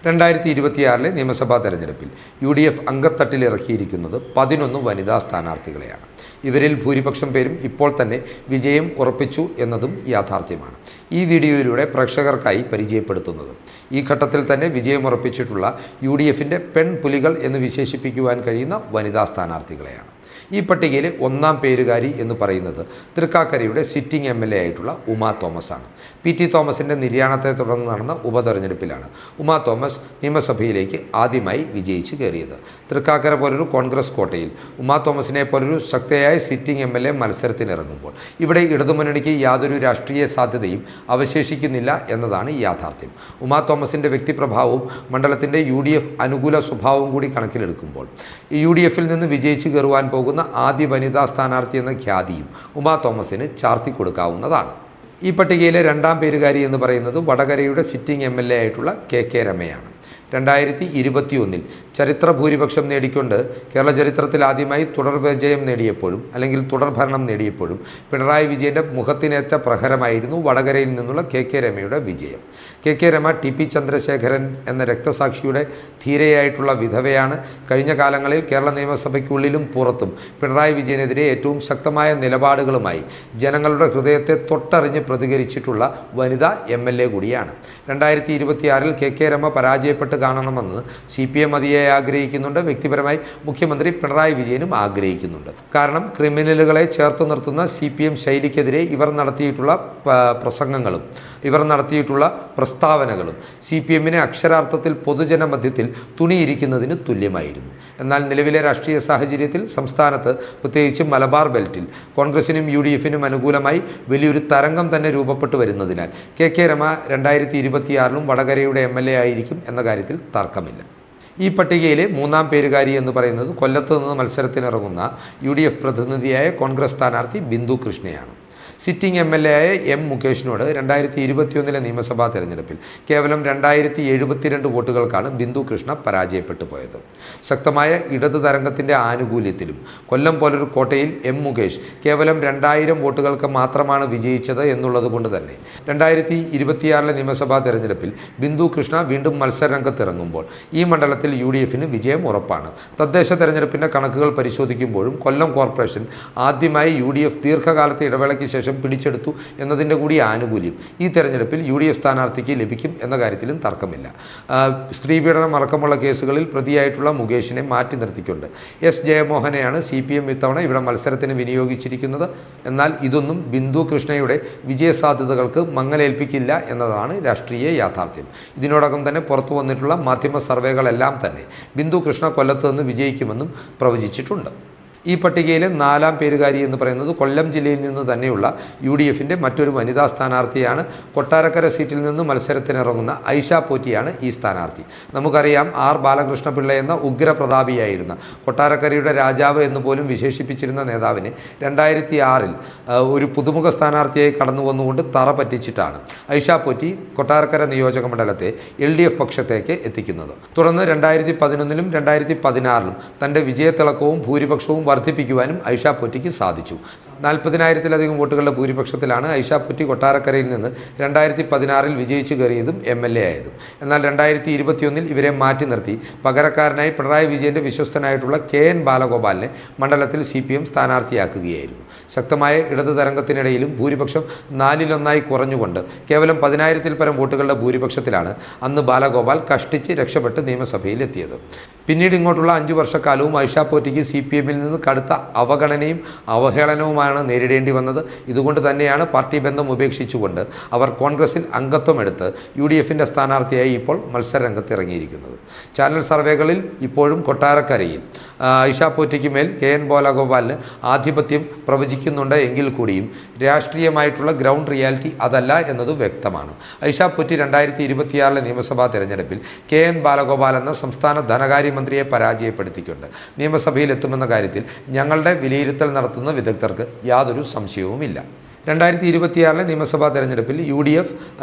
2026 നിയമസഭാ തെരഞ്ഞെടുപ്പിൽ UDF അംഗത്തട്ടിലിറക്കിയിരിക്കുന്നത് 11 വനിതാ സ്ഥാനാർത്ഥികളെയാണ്. ഇവരിൽ ഭൂരിപക്ഷം പേരും ഇപ്പോൾ തന്നെ വിജയം ഉറപ്പിച്ചു എന്നതും യാഥാർത്ഥ്യമാണ്. ഈ വീഡിയോയിലൂടെ പ്രേക്ഷകർക്കായി പരിചയപ്പെടുത്തുന്നത് ഈ ഘട്ടത്തിൽ തന്നെ വിജയമുറപ്പിച്ചിട്ടുള്ള UDFിൻ്റെ പെൺപുലികൾ എന്ന് വിശേഷിപ്പിക്കുവാൻ കഴിയുന്ന വനിതാ സ്ഥാനാർത്ഥികളെയാണ്. ഈ പട്ടികയിലെ ഒന്നാം പേരുകാരി എന്ന് പറയുന്നത് തൃക്കാക്കരയുടെ സിറ്റിംഗ് MLA ആയിട്ടുള്ള ഉമാ തോമസ് ആണ്. PT തോമസിൻ്റെ നിര്യാണത്തെ തുടർന്ന് നടന്ന ഉപതെരഞ്ഞെടുപ്പിലാണ് ഉമാ തോമസ് നിയമസഭയിലേക്ക് ആദ്യമായി വിജയിച്ച് കയറിയത്. തൃക്കാക്കര പോലൊരു കോൺഗ്രസ് കോട്ടയിൽ ഉമാ തോമസിനെ പോലൊരു ശക്തയായ സിറ്റിംഗ് MLA മത്സരത്തിനിറങ്ങുമ്പോൾ ഇവിടെ ഇടതുമുന്നണിക്ക് യാതൊരു രാഷ്ട്രീയ സാധ്യതയും അവശേഷിക്കുന്നില്ല എന്നതാണ് യാഥാർത്ഥ്യം. ഉമാ തോമസിൻ്റെ വ്യക്തിപ്രഭാവവും മണ്ഡലത്തിൻ്റെ UDF അനുകൂല സ്വഭാവവും കൂടി കണക്കിലെടുക്കുമ്പോൾ UDFിൽ നിന്ന് വിജയിച്ച് കയറുവാൻ പോകുന്ന ആദ്യ വനിതാ സ്ഥാനാർത്ഥി എന്ന ഖ്യാതിയും ഉമാ തോമസിന് ചാർത്തി കൊടുക്കാവുന്നതാണ്. ഈ പട്ടികയിലെ രണ്ടാം പേരുകാരി എന്ന് പറയുന്നത് വടകരയുടെ സിറ്റിംഗ് MLA ആയിട്ടുള്ള KK രമയാണ്. 2021 ചരിത്ര ഭൂരിപക്ഷം നേടിക്കൊണ്ട് കേരള ചരിത്രത്തിൽ ആദ്യമായി തുടർ വിജയം നേടിയപ്പോഴും അല്ലെങ്കിൽ തുടർ ഭരണം നേടിയപ്പോഴും പിണറായി വിജയൻ്റെ മുഖത്തിനേറ്റ പ്രഹരമായിരുന്നു വടകരയിൽ നിന്നുള്ള KK രമയുടെ വിജയം. KK രമ TP ചന്ദ്രശേഖരൻ എന്ന രക്തസാക്ഷിയുടെ ധീരയായിട്ടുള്ള വിധവയാണ്. കഴിഞ്ഞ കാലങ്ങളിൽ കേരള നിയമസഭയ്ക്കുള്ളിലും പുറത്തും പിണറായി വിജയനെതിരെ ഏറ്റവും ശക്തമായ നിലപാടുകളുമായി ജനങ്ങളുടെ ഹൃദയത്തെ തൊട്ടറിഞ്ഞ് പ്രതികരിച്ചിട്ടുള്ള വനിതാ MLA കൂടിയാണ്. 2026 KK രമ പരാജയപ്പെട്ട് കാണണമെന്ന് CPM അതിയായി ആഗ്രഹിക്കുന്നുണ്ട്. വ്യക്തിപരമായി മുഖ്യമന്ത്രി പിണറായി വിജയനും ആഗ്രഹിക്കുന്നുണ്ട്. കാരണം ക്രിമിനലുകളെ ചേർത്ത് നിർത്തുന്ന CPM ശൈലിക്കെതിരെ ഇവർ നടത്തിയിട്ടുള്ള പ്രസംഗങ്ങളും ഇവർ നടത്തിയിട്ടുള്ള പ്രസ്താവനകളും CPMനെ അക്ഷരാർത്ഥത്തിൽ പൊതുജന മധ്യത്തിൽ തുണിയിരിക്കുന്നതിന് തുല്യമായിരുന്നു. എന്നാൽ നിലവിലെ രാഷ്ട്രീയ സാഹചര്യത്തിൽ സംസ്ഥാനത്ത് പ്രത്യേകിച്ച് മലബാർ ബെൽറ്റിൽ കോൺഗ്രസിനും UDFിനും അനുകൂലമായി വലിയൊരു തരംഗം തന്നെ രൂപപ്പെട്ടു വരുന്നതിനാൽ KK രമ 2026 വടകരയുടെ MLA ആയിരിക്കും എന്ന കാര്യത്തിൽ തർക്കമില്ല. ഈ പട്ടികയിലെ മൂന്നാം പേരുകാരി എന്ന് പറയുന്നത് കൊല്ലത്ത് നിന്ന് മത്സരത്തിനിറങ്ങുന്ന UDF പ്രതിനിധിയായ കോൺഗ്രസ് സ്ഥാനാർത്ഥി ബിന്ദു കൃഷ്ണയാണ്. സിറ്റിംഗ് MLA ആയ M മുകേഷിനോട് 2021 നിയമസഭാ തെരഞ്ഞെടുപ്പിൽ കേവലം 2072 വോട്ടുകൾക്കാണ് ബിന്ദു കൃഷ്ണ പരാജയപ്പെട്ടു പോയത്. ശക്തമായ ഇടതു തരംഗത്തിൻ്റെ ആനുകൂല്യത്തിലും കൊല്ലം പോലൊരു കോട്ടയിൽ M മുകേഷ് കേവലം 2000 വോട്ടുകൾക്ക് മാത്രമാണ് വിജയിച്ചത് എന്നുള്ളത് കൊണ്ട് തന്നെ 2026 നിയമസഭാ തെരഞ്ഞെടുപ്പിൽ ബിന്ദു കൃഷ്ണ വീണ്ടും മത്സരരംഗത്തിറങ്ങുമ്പോൾ ഈ മണ്ഡലത്തിൽ UDFിന് വിജയം ഉറപ്പാണ്. തദ്ദേശ തെരഞ്ഞെടുപ്പിൻ്റെ കണക്കുകൾ പരിശോധിക്കുമ്പോഴും കൊല്ലം കോർപ്പറേഷൻ ആദ്യമായി UDF ദീർഘകാലത്തെ ഇടവേളയ്ക്ക് ശേഷം പിടിച്ചെടുത്തു എന്നതിൻ്റെ കൂടി ആനുകൂല്യം ഈ തെരഞ്ഞെടുപ്പിൽ UDF സ്ഥാനാർത്ഥിക്ക് ലഭിക്കും എന്ന കാര്യത്തിലും തർക്കമില്ല. സ്ത്രീപീഡനം അടക്കമുള്ള കേസുകളിൽ പ്രതിയായിട്ടുള്ള മുകേഷിനെ മാറ്റി നിർത്തിക്കൊണ്ട് S ജയമോഹനെയാണ് CPM ഇത്തവണ ഇവിടെ മത്സരത്തിന് വിനിയോഗിച്ചിരിക്കുന്നത്. എന്നാൽ ഇതൊന്നും ബിന്ദു കൃഷ്ണയുടെ വിജയസാധ്യതകൾക്ക് മങ്ങലേൽപ്പിക്കില്ല എന്നതാണ് രാഷ്ട്രീയ യാഥാർത്ഥ്യം. ഇതിനോടകം തന്നെ പുറത്തു വന്നിട്ടുള്ള മാധ്യമ സർവേകളെല്ലാം തന്നെ ബിന്ദു കൃഷ്ണ കൊല്ലത്ത് നിന്ന് വിജയിക്കുമെന്നും പ്രവചിച്ചിട്ടുണ്ട്. ഈ പട്ടികയിലെ നാലാം പേരുകാരി എന്ന് പറയുന്നത് കൊല്ലം ജില്ലയിൽ നിന്ന് തന്നെയുള്ള UDFിൻ്റെ മറ്റൊരു വനിതാ സ്ഥാനാർത്ഥിയാണ്. കൊട്ടാരക്കര സീറ്റിൽ നിന്ന് മത്സരത്തിനിറങ്ങുന്ന ഐഷ പോറ്റിയാണ് ഈ സ്ഥാനാർത്ഥി. നമുക്കറിയാം R ബാലകൃഷ്ണപിള്ള എന്ന ഉഗ്രപ്രതാപിയായിരുന്ന കൊട്ടാരക്കരയുടെ രാജാവ് എന്ന് പോലും വിശേഷിപ്പിച്ചിരുന്ന നേതാവിനെ 2006 ഒരു പുതുമുഖ സ്ഥാനാർത്ഥിയായി കടന്നു വന്നുകൊണ്ട് തറ പറ്റിച്ചിട്ടാണ് ഐഷ പോറ്റി കൊട്ടാരക്കര നിയോജക മണ്ഡലത്തെ LDF പക്ഷത്തേക്ക് എത്തിക്കുന്നത്. തുടർന്ന് 2011 2016 തൻ്റെ വിജയത്തിളക്കവും ഭൂരിപക്ഷവും വർദ്ധിപ്പിക്കുവാനും ഐഷ പോറ്റിക്ക് സാധിച്ചു. 40,000-ലധികം വോട്ടുകളുടെ ഭൂരിപക്ഷത്തിലാണ് ഐഷ പോറ്റി കൊട്ടാരക്കരയിൽ നിന്ന് 2016 വിജയിച്ചു കയറിയതും MLA ആയതും. എന്നാൽ 2021 ഇവരെ മാറ്റി നിർത്തി പകരക്കാരനായി പിണറായി വിജയൻ്റെ വിശ്വസ്തനായിട്ടുള്ള KN ബാലഗോപാലിനെ മണ്ഡലത്തിൽ CPM സ്ഥാനാർത്ഥിയാക്കുകയായിരുന്നു. ശക്തമായ ഇടതു തരംഗത്തിനിടയിലും ഭൂരിപക്ഷം 4-1 കുറഞ്ഞുകൊണ്ട് കേവലം 10,000-ൽ പരം വോട്ടുകളുടെ ഭൂരിപക്ഷത്തിലാണ് അന്ന് ബാലഗോപാൽ കഷ്ടിച്ച് രക്ഷപ്പെട്ട് നിയമസഭയിലെത്തിയത്. പിന്നീട് ഇങ്ങോട്ടുള്ള 5 വർഷക്കാലവും ഐഷ പോറ്റിക്ക് CPMൽ നിന്ന് കടുത്ത അവഗണനയും അവഹേളനവുമാണ് നേരിടേണ്ടി വന്നത്. ഇതുകൊണ്ട് തന്നെയാണ് പാർട്ടി ബന്ധം ഉപേക്ഷിച്ചുകൊണ്ട് അവർ കോൺഗ്രസിൽ അംഗത്വം എടുത്ത് UDFിൻ്റെ സ്ഥാനാർത്ഥിയായി ഇപ്പോൾ മത്സരരംഗത്തിറങ്ങിയിരിക്കുന്നത്. ചാനൽ സർവേകളിൽ ഇപ്പോഴും കൊട്ടാരക്കരയിൽ ഐഷ പോറ്റിക്ക് മേൽ KN ബാലഗോപാലിന് ആധിപത്യം പ്രവചിക്കുന്നുണ്ട് എങ്കിൽ കൂടിയും രാഷ്ട്രീയമായിട്ടുള്ള ഗ്രൗണ്ട് റിയാലിറ്റി അതല്ല എന്നത് വ്യക്തമാണ്. ഐഷ പോറ്റി 2026 നിയമസഭാ തെരഞ്ഞെടുപ്പിൽ KN ബാലഗോപാൽ എന്ന സംസ്ഥാന ധനകാര്യമന്ത്രിയെ പരാജയപ്പെടുത്തിക്കൊണ്ട് നിയമസഭയിൽ എത്തുമെന്ന കാര്യത്തിൽ ഞങ്ങളുടെ വിലയിരുത്തൽ നടത്തുന്ന വിദഗ്ധർക്ക് യാതൊരു സംശയവുമില്ല. 2026 നിയമസഭാ തെരഞ്ഞെടുപ്പിൽ UDF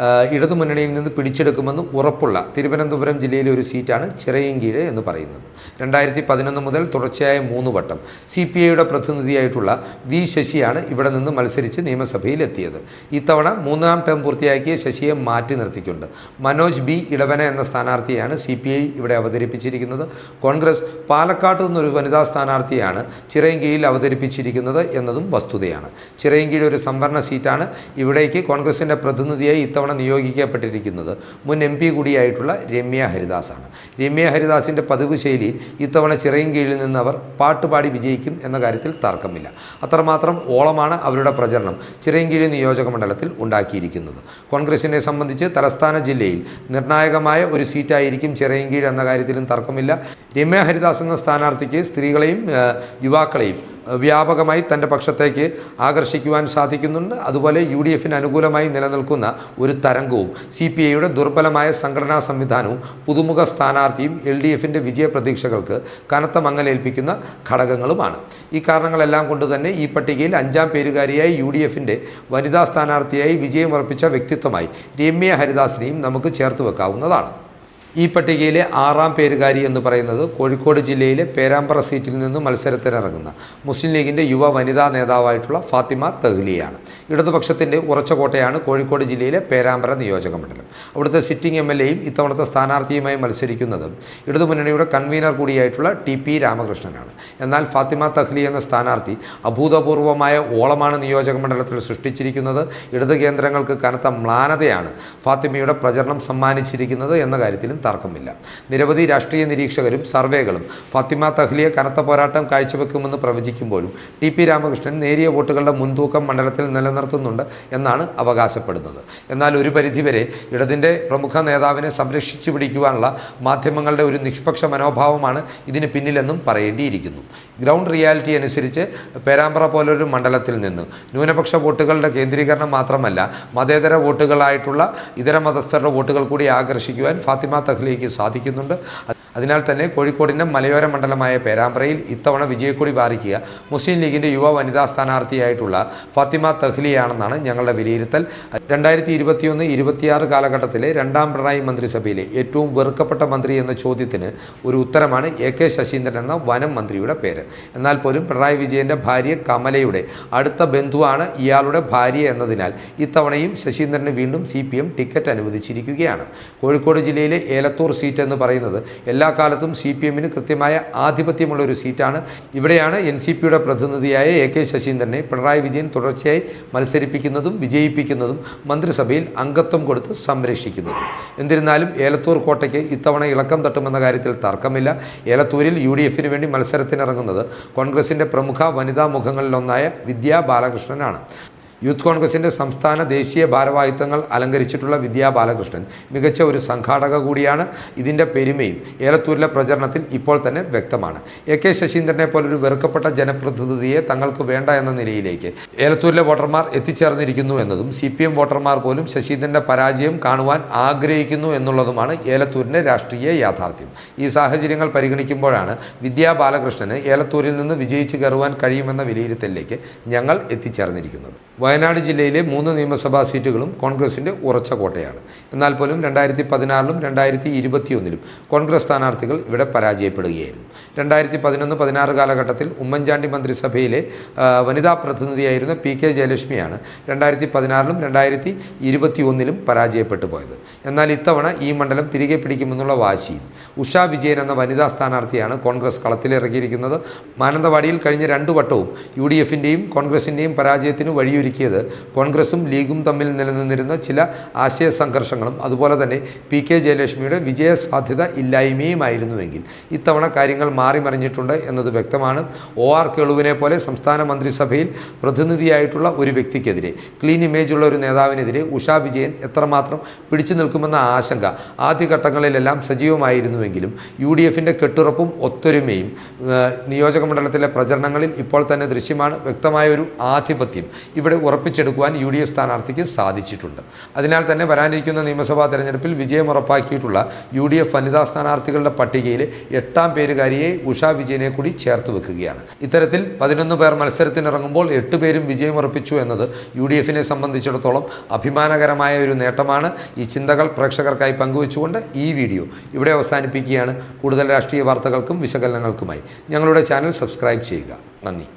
ഇടതുമുന്നണിയിൽ നിന്ന് പിടിച്ചെടുക്കുമെന്ന് ഉറപ്പുള്ള തിരുവനന്തപുരം ജില്ലയിലെ ഒരു സീറ്റാണ് ചിറയിൻകീഴ് എന്ന് പറയുന്നത്. 2011 മുതൽ തുടർച്ചയായ 3 വട്ടം CPIയുടെ പ്രതിനിധിയായിട്ടുള്ള V ശശിയാണ് ഇവിടെ നിന്ന് മത്സരിച്ച് നിയമസഭയിൽ എത്തിയത്. ഇത്തവണ 3ാം ടേം പൂർത്തിയാക്കിയ ശശിയെ മാറ്റി നിർത്തിക്കൊണ്ട് മനോജ് B ഇടവന എന്ന സ്ഥാനാർത്ഥിയാണ് CPI ഇവിടെ അവതരിപ്പിച്ചിരിക്കുന്നത്. കോൺഗ്രസ് പാലക്കാട്ട് നിന്നൊരു വനിതാ സ്ഥാനാർത്ഥിയാണ് ചിറയിൻകീഴിൽ അവതരിപ്പിച്ചിരിക്കുന്നത് എന്നതും വസ്തുതയാണ്. ചിറയിൻകീഴ് ഒരു സീറ്റാണ്. ഇവിടേക്ക് കോൺഗ്രസിൻ്റെ പ്രതിനിധിയായി ഇത്തവണ നിയോഗിക്കപ്പെട്ടിരിക്കുന്നത് മുൻ MP കൂടിയായിട്ടുള്ള രമ്യ ഹരിദാസാണ്. രമ്യ ഹരിദാസിൻ്റെ പതിവ് ശൈലിയിൽ ഇത്തവണ ചിറയിൻകീഴിൽ നിന്ന് അവർ പാട്ടുപാടി വിജയിക്കും എന്ന കാര്യത്തിൽ തർക്കമില്ല. അത്രമാത്രം ഓളമാണ് അവരുടെ പ്രചരണം ചിറയിൻകീഴ് നിയോജക മണ്ഡലത്തിൽ ഉണ്ടാക്കിയിരിക്കുന്നത്. കോൺഗ്രസിനെ സംബന്ധിച്ച് തലസ്ഥാന ജില്ലയിൽ നിർണായകമായ ഒരു സീറ്റായിരിക്കും ചിറയിൻകീഴ് എന്ന കാര്യത്തിലും തർക്കമില്ല. രമ്യ ഹരിദാസ് എന്ന സ്ഥാനാർത്ഥിക്ക് സ്ത്രീകളെയും യുവാക്കളെയും വ്യാപകമായി തൻ്റെ പക്ഷത്തേക്ക് ആകർഷിക്കുവാൻ സാധിക്കുന്നുണ്ട്. അതുപോലെ UDFന് അനുകൂലമായി നിലനിൽക്കുന്ന ഒരു തരംഗവും CPIയുടെ ദുർബലമായ സംഘടനാ സംവിധാനവും പുതുമുഖ സ്ഥാനാർത്ഥിയും LDFൻ്റെ വിജയപ്രതീക്ഷകൾക്ക് കനത്ത മങ്ങലേൽപ്പിക്കുന്ന ഘടകങ്ങളുമാണ്. ഈ കാരണങ്ങളെല്ലാം കൊണ്ട് തന്നെ ഈ പട്ടികയിൽ 5ാം പേരുകാരിയായി UDFൻ്റെ വനിതാ സ്ഥാനാർത്ഥിയായി വിജയമുറപ്പിച്ച വ്യക്തിത്വമായി രമ്യ ഹരിദാസിനെയും നമുക്ക് ചേർത്ത് വെക്കാവുന്നതാണ്. ഈ പട്ടികയിലെ 6ാം പേരുകാരി എന്ന് പറയുന്നത് കോഴിക്കോട് ജില്ലയിലെ പേരാമ്പ്ര സീറ്റിൽ നിന്ന് മത്സരത്തിനിറങ്ങുന്ന മുസ്ലിം ലീഗിൻ്റെ യുവ വനിതാ നേതാവായിട്ടുള്ള ഫാത്തിമ തഹ്ലിയാണ്. ഇടതുപക്ഷത്തിൻ്റെ ഉറച്ച കോട്ടയാണ് കോഴിക്കോട് ജില്ലയിലെ പേരാമ്പ്ര നിയോജക മണ്ഡലം. അവിടുത്തെ സിറ്റിംഗ് MLAയും ഇത്തവണത്തെ സ്ഥാനാർത്ഥിയുമായി മത്സരിക്കുന്നത് ഇടതുമുന്നണിയുടെ കൺവീനർ കൂടിയായിട്ടുള്ള TP രാമകൃഷ്ണനാണ്. എന്നാൽ ഫാത്തിമ തഹ്ലി എന്ന സ്ഥാനാർത്ഥി അഭൂതപൂർവമായ ഓളമാണ് നിയോജക മണ്ഡലത്തിൽ സൃഷ്ടിച്ചിരിക്കുന്നത്. ഇടത് കേന്ദ്രങ്ങൾക്ക് കനത്ത മ്ലാനതയാണ് ഫാത്തിമയുടെ പ്രചരണം സമ്മാനിച്ചിരിക്കുന്നത് എന്ന കാര്യത്തിലും തർക്കമില്ല. നിരവധി രാഷ്ട്രീയ നിരീക്ഷകരും സർവേകളും ഫാത്തിമ തഹ്ലിയെ കനത്ത പോരാട്ടം കാഴ്ചവെക്കുമെന്ന് പ്രവചിക്കുമ്പോഴും TP രാമകൃഷ്ണൻ നേരിയ വോട്ടുകളുടെ മുൻതൂക്കം മണ്ഡലത്തിൽ നിലനിർത്തുന്നുണ്ട് എന്നാണ് അവകാശപ്പെടുന്നത്. എന്നാൽ ഒരു പരിധിവരെ ഇടതിൻ്റെ പ്രമുഖ നേതാവിനെ സംരക്ഷിച്ചു പിടിക്കുവാനുള്ള മാധ്യമങ്ങളുടെ ഒരു നിഷ്പക്ഷ മനോഭാവമാണ് ഇതിന് പിന്നിലെന്നും പറയേണ്ടിയിരിക്കുന്നു. ഗ്രൗണ്ട് റിയാലിറ്റി അനുസരിച്ച് പേരാമ്പ്ര പോലൊരു മണ്ഡലത്തിൽ നിന്ന് ന്യൂനപക്ഷ വോട്ടുകളുടെ കേന്ദ്രീകരണം മാത്രമല്ല മതേതര വോട്ടുകളായിട്ടുള്ള ഇതര മതസ്ഥരുടെ വോട്ടുകൾ കൂടി ആകർഷിക്കുവാൻ ഫാത്തിമ തഹ്ലിക്ക് സാധിക്കുന്നുണ്ട്. അതിനാൽ തന്നെ കോഴിക്കോടിൻ്റെ മലയോര മണ്ഡലമായ പേരാമ്പ്രയിൽ ഇത്തവണ വിജയക്കൊടി പാറിക്കുക മുസ്ലിം ലീഗിൻ്റെ യുവ വനിതാ സ്ഥാനാർത്ഥിയായിട്ടുള്ള ഫാത്തിമ തഹ്ലിയാണെന്നാണ് ഞങ്ങളുടെ വിലയിരുത്തൽ. 2021-26 കാലഘട്ടത്തിലെ 2ാം പിണറായി മന്ത്രിസഭയിലെ ഏറ്റവും വെറുക്കപ്പെട്ട മന്ത്രി എന്ന ചോദ്യത്തിന് ഒരു ഉത്തരമാണ് AK ശശീന്ദ്രൻ എന്ന വനം മന്ത്രിയുടെ പേര്. എന്നാൽ പോലും പിണറായി വിജയൻ്റെ ഭാര്യ കമലയുടെ അടുത്ത ബന്ധുവാണ് ഇയാളുടെ ഭാര്യ എന്നതിനാൽ ഇത്തവണയും ശശീന്ദ്രന് വീണ്ടും CPM ടിക്കറ്റ് അനുവദിച്ചിരിക്കുകയാണ്. കോഴിക്കോട് ജില്ലയിലെ ഏലത്തൂർ സീറ്റ് എന്ന് പറയുന്നത് എല്ലാ കാലത്തും CPMന് കൃത്യമായ ആധിപത്യമുള്ള ഒരു സീറ്റാണ്. ഇവിടെയാണ് NCPയുടെ പ്രതിനിധിയായ AK ശശീന്ദ്രനെ പിണറായി വിജയൻ തുടർച്ചയായി മത്സരിപ്പിക്കുന്നതും വിജയിപ്പിക്കുന്നതും മന്ത്രിസഭയിൽ അംഗത്വം കൊടുത്ത് സംരക്ഷിക്കുന്നതും. എന്നിരുന്നാലും ഏലത്തൂർ കോട്ടയ്ക്ക് ഇത്തവണ ഇളക്കം തട്ടുമെന്ന കാര്യത്തിൽ തർക്കമില്ല. ഏലത്തൂരിൽ UDFന് വേണ്ടി മത്സരത്തിനിറങ്ങുന്നത് കോൺഗ്രസിൻ്റെ പ്രമുഖ വനിതാ മുഖങ്ങളിലൊന്നായ വിദ്യാ ബാലകൃഷ്ണനാണ്. യൂത്ത് കോൺഗ്രസിൻ്റെ സംസ്ഥാന ദേശീയ ഭാരവാഹിത്വങ്ങൾ അലങ്കരിച്ചിട്ടുള്ള വിദ്യാ ബാലകൃഷ്ണൻ മികച്ച ഒരു സംഘാടക കൂടിയാണ്. ഇതിൻ്റെ പെരുമയും ഏലത്തൂരിലെ പ്രചരണത്തിൽ ഇപ്പോൾ തന്നെ വ്യക്തമാണ്. AK ശശീന്ദ്രനെ പോലൊരു വെറുക്കപ്പെട്ട ജനപ്രതിനിധിയെ തങ്ങൾക്ക് വേണ്ട എന്ന നിലയിലേക്ക് ഏലത്തൂരിലെ വോട്ടർമാർ എത്തിച്ചേർന്നിരിക്കുന്നു എന്നതും CPM വോട്ടർമാർ പോലും ശശീന്ദ്രൻ്റെ പരാജയം കാണുവാൻ ആഗ്രഹിക്കുന്നു എന്നുള്ളതുമാണ് ഏലത്തൂരിൻ്റെ രാഷ്ട്രീയ യാഥാർത്ഥ്യം. ഈ സാഹചര്യങ്ങൾ പരിഗണിക്കുമ്പോഴാണ് വിദ്യാ ബാലകൃഷ്ണന് ഏലത്തൂരിൽ നിന്ന് വിജയിച്ചു കയറുവാൻ കഴിയുമെന്ന വിലയിരുത്തലിലേക്ക് ഞങ്ങൾ എത്തിച്ചേർന്നിരിക്കുന്നത്. വയനാട് ജില്ലയിലെ 3 നിയമസഭാ സീറ്റുകളും കോൺഗ്രസിൻ്റെ ഉറച്ച കോട്ടയാണ്. എന്നാൽ പോലും 2016-ലും 2021-ലും കോൺഗ്രസ് സ്ഥാനാർത്ഥികൾ ഇവിടെ പരാജയപ്പെടുകയായിരുന്നു. 2011-16 കാലഘട്ടത്തിൽ ഉമ്മൻചാണ്ടി മന്ത്രിസഭയിലെ വനിതാ പ്രതിനിധിയായിരുന്ന PK ജയലക്ഷ്മിയാണ് 2016-ലും 2021-ലും പരാജയപ്പെട്ടു പോയത്. എന്നാൽ ഇത്തവണ ഈ മണ്ഡലം തിരികെ പിടിക്കുമെന്നുള്ള വാശിയും ഉഷ വിജയൻ എന്ന വനിതാ സ്ഥാനാർത്ഥിയാണ് കോൺഗ്രസ് കളത്തിലിറക്കിയിരിക്കുന്നത്. മാനന്തവാടിയിൽ കഴിഞ്ഞ 2 വട്ടവും UDFൻ്റെയും കോൺഗ്രസിൻ്റെയും പരാജയത്തിന് വഴിയൊരുക്കിയത് കോൺഗ്രസും ലീഗും തമ്മിൽ നിലനിന്നിരുന്ന ചില ആശയ സംഘർഷങ്ങളും അതുപോലെ തന്നെ PK ജയലക്ഷ്മിയുടെ വിജയ സാധ്യത ഇല്ലായ്മയുമായിരുന്നുവെങ്കിൽ ഇത്തവണ കാര്യങ്ങൾ മാറിമറിഞ്ഞിട്ടുണ്ട് എന്നത് വ്യക്തമാണ്. OR കേളുവിനെ പോലെ സംസ്ഥാന മന്ത്രിസഭയിൽ പ്രതിനിധിയായിട്ടുള്ള ഒരു വ്യക്തിക്കെതിരെ ക്ലീൻ ഇമേജുള്ള ഒരു നേതാവിനെതിരെ ഉഷ വിജയൻ എത്രമാത്രം പിടിച്ചു നിൽക്കുമെന്ന ആശങ്ക ആദ്യഘട്ടങ്ങളിലെല്ലാം സജീവമായിരുന്നുവെങ്കിലും UDFൻ്റെ കെട്ടുറപ്പും ഒത്തൊരുമയും നിയോജക മണ്ഡലത്തിലെ പ്രചരണങ്ങളിൽ ഇപ്പോൾ തന്നെ ദൃശ്യമാണ്. വ്യക്തമായൊരു ആധിപത്യം ഇവിടെ ഉറപ്പിച്ചെടുക്കുവാൻ UDF സ്ഥാനാർത്ഥിക്ക് സാധിച്ചിട്ടുണ്ട്. അതിനാൽ തന്നെ വരാനിരിക്കുന്ന നിയമസഭാ തെരഞ്ഞെടുപ്പിൽ വിജയം ഉറപ്പാക്കിയിട്ടുള്ള UDF വനിതാ സ്ഥാനാർത്ഥികളുടെ പട്ടികയിൽ 8ാം പേരുകാരിയെ ഉഷ വിജയനെ കൂടി ചേർത്ത് വെക്കുകയാണ്. ഇത്തരത്തിൽ 11 പേർ മത്സരത്തിനിറങ്ങുമ്പോൾ 8 പേരും വിജയം ഉറപ്പിച്ചു എന്നത് UDFനെ സംബന്ധിച്ചിടത്തോളം അഭിമാനകരമായ ഒരു നേട്ടമാണ്. ഈ ചിന്തകൾ പ്രേക്ഷകർക്കായി പങ്കുവെച്ചുകൊണ്ട് ഈ വീഡിയോ ഇവിടെ അവസാനിപ്പിക്കുകയാണ്. കൂടുതൽ രാഷ്ട്രീയ വാർത്തകൾക്കും വിശകലനങ്ങൾക്കുമായി ഞങ്ങളുടെ ചാനൽ സബ്സ്ക്രൈബ് ചെയ്യുക. നന്ദി.